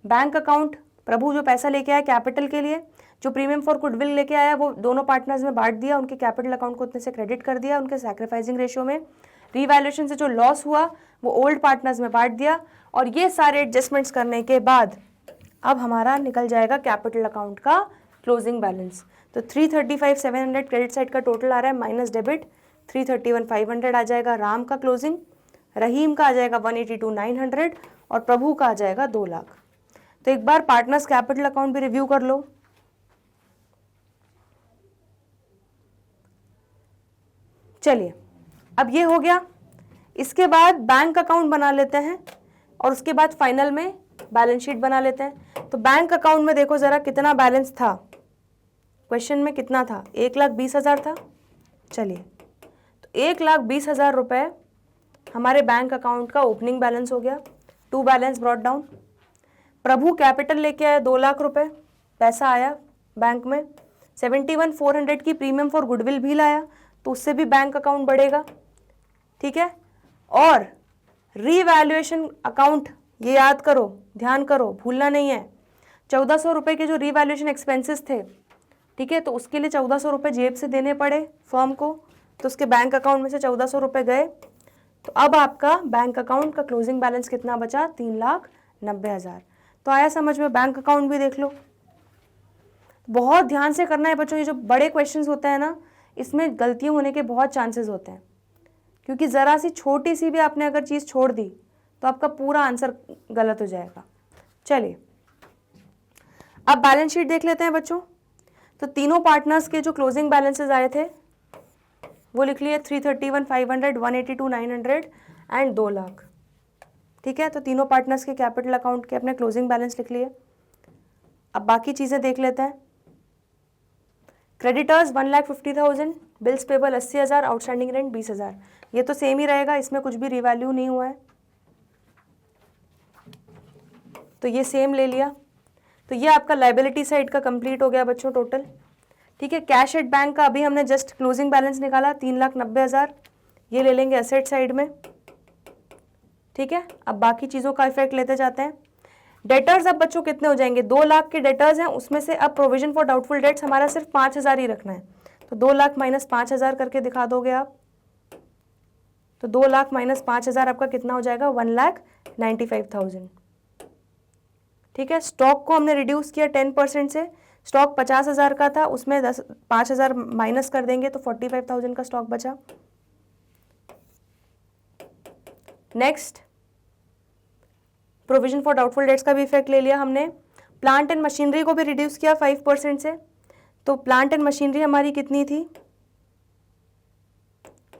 बैंक अकाउंट प्रभु जो पैसा लेके आया कैपिटल के लिए, जो प्रीमियम फॉर गुडविल लेके आया वो दोनों पार्टनर्स में बांट दिया, उनके कैपिटल अकाउंट को उतने से क्रेडिट कर दिया उनके सैक्रिफाइसिंग रेशियो में। रीवैल्यूएशन से जो लॉस हुआ वो ओल्ड पार्टनर्स में बांट दिया, और ये सारे एडजस्टमेंट्स करने के बाद अब हमारा निकल जाएगा कैपिटल अकाउंट का क्लोजिंग बैलेंस। तो 335,700 क्रेडिट साइड का टोटल आ रहा है, माइनस डेबिट 331,500 आ जाएगा राम का क्लोजिंग, रहीम का आ जाएगा 182,900 और प्रभु का आ जाएगा 2 लाख। तो एक बार पार्टनर्स कैपिटल अकाउंट भी रिव्यू कर लो। चलिए अब ये हो गया, इसके बाद बैंक अकाउंट बना लेते हैं और उसके बाद फाइनल में बैलेंस शीट बना लेते हैं। तो बैंक अकाउंट में देखो जरा कितना बैलेंस था, क्वेश्चन में कितना था 1,20,000 था। चलिए तो 1,20,000 रुपये हमारे बैंक अकाउंट का ओपनिंग बैलेंस हो गया, to balance brought down. Prabhu capital लेके आया 2 लाख रुपए, पैसा आया बैंक में। 71,400 की प्रीमियम फॉर गुडविल भी लाया तो उससे भी बैंक अकाउंट बढ़ेगा, ठीक है। और रीवैल्यूएशन अकाउंट ये याद करो, ध्यान करो, भूलना नहीं है। 1,400 रुपये के जो रीवैल्यूएशन एक्सपेंसेस थे, ठीक है, तो उसके लिए 1,400 रुपये जेब से देने पड़े फर्म को, तो उसके बैंक अकाउंट में से 1,400 रुपये गए। तो अब आपका बैंक अकाउंट का क्लोजिंग बैलेंस कितना बचा 3,90,000। तो आया समझ में? बैंक अकाउंट भी देख लो। बहुत ध्यान से करना है बच्चों, ये जो बड़े क्वेश्चंस होते हैं ना इसमें गलतियां होने के बहुत चांसेस होते हैं, क्योंकि ज़रा सी छोटी सी भी आपने अगर चीज़ छोड़ दी तो आपका पूरा आंसर गलत हो जाएगा। चलिए अब बैलेंस शीट देख लेते हैं बच्चों। तो तीनों पार्टनर्स के जो क्लोजिंग बैलेंसेस आए थे वो लिख लिए 331,500, 182,900 एंड 2 लाख, ठीक है। तो तीनों पार्टनर्स के कैपिटल अकाउंट के अपने क्लोजिंग बैलेंस लिख लिए। अब बाकी चीज़ें देख लेते हैं। Creditors 1,50,000, bills payable 80,000, outstanding rent 20,000। ये तो सेम ही रहेगा, इसमें कुछ भी रिवैल्यू नहीं हुआ है, तो ये सेम ले लिया। तो ये आपका लाइबिलिटी साइड का कंप्लीट हो गया बच्चों टोटल, ठीक है। कैश एट बैंक का अभी हमने जस्ट क्लोजिंग बैलेंस निकाला 3,90,000, ये ले लेंगे एसेट साइड में, ठीक है। अब बाकी चीज़ों का इफेक्ट लेते जाते हैं। डेटर्स अब बच्चों कितने हो जाएंगे, 2 लाख के डेटर्स हैं, उसमें से अब प्रोविजन फॉर डाउटफुल डेट्स हमारा सिर्फ 5,000 ही रखना है। तो 2 लाख माइनस 5,000 करके दिखा दोगे आप। तो 2 लाख माइनस 5,000 आपका कितना हो जाएगा 1,95,000, ठीक है। स्टॉक को हमने रिड्यूस किया 10% से, स्टॉक 50,000 का था, उसमें 5,000 माइनस कर देंगे तो 45,000 का स्टॉक बचा। Next provision for doubtful dates का भी इफेक्ट ले लिया हमने। प्लांट एंड मशीनरी को भी रिड्यूस किया 5% से। तो प्लांट एंड मशीनरी हमारी कितनी थी,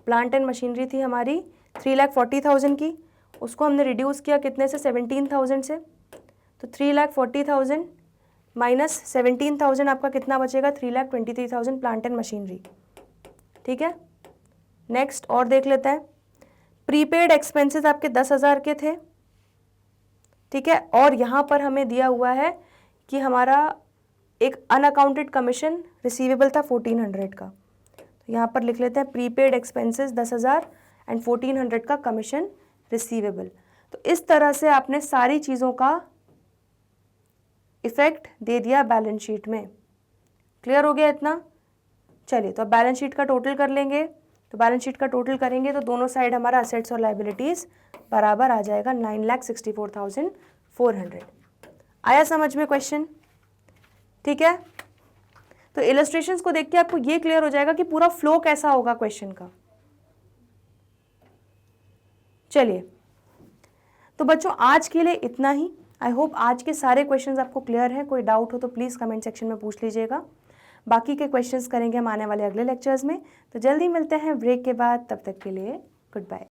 प्लांट एंड मशीनरी थी हमारी 3,40,000 की, उसको हमने रिड्यूस किया कितने से 17,000 से। तो 3,40,000 माइनस 17,000 आपका कितना बचेगा 3,23,000 प्लांट एंड मशीनरी, ठीक है। नेक्स्ट और देख लेते हैं। प्रीपेड एक्सपेंसेस आपके 10,000 के थे, ठीक है। और यहाँ पर हमें दिया हुआ है कि हमारा एक अनअकाउंटेड कमीशन रिसीवेबल था 1,400 का, तो यहाँ पर लिख लेते हैं प्रीपेड एक्सपेंसेस 10,000 एंड 1,400 का कमीशन रिसीवेबल। तो इस तरह से आपने सारी चीज़ों का इफेक्ट दे दिया बैलेंस शीट में। क्लियर हो गया इतना? चलिए, तो अब बैलेंस शीट का टोटल कर लेंगे। तो बैलेंस शीट का टोटल करेंगे तो दोनों साइड हमारा असेट्स और लाइबिलिटीज़ बराबर आ जाएगा 9,64,400। आया समझ में क्वेश्चन? ठीक है, तो इलस्ट्रेशंस को देख के आपको ये क्लियर हो जाएगा कि पूरा फ्लो कैसा होगा क्वेश्चन का। चलिए, तो बच्चों आज के लिए इतना ही। आई होप आज के सारे क्वेश्चंस आपको क्लियर हैं। कोई डाउट हो तो प्लीज़ कमेंट सेक्शन में पूछ लीजिएगा। बाकी के क्वेश्चंस करेंगे हम आने वाले अगले लेक्चर्स में। तो जल्दी मिलते हैं ब्रेक के बाद, तब तक के लिए गुड बाय।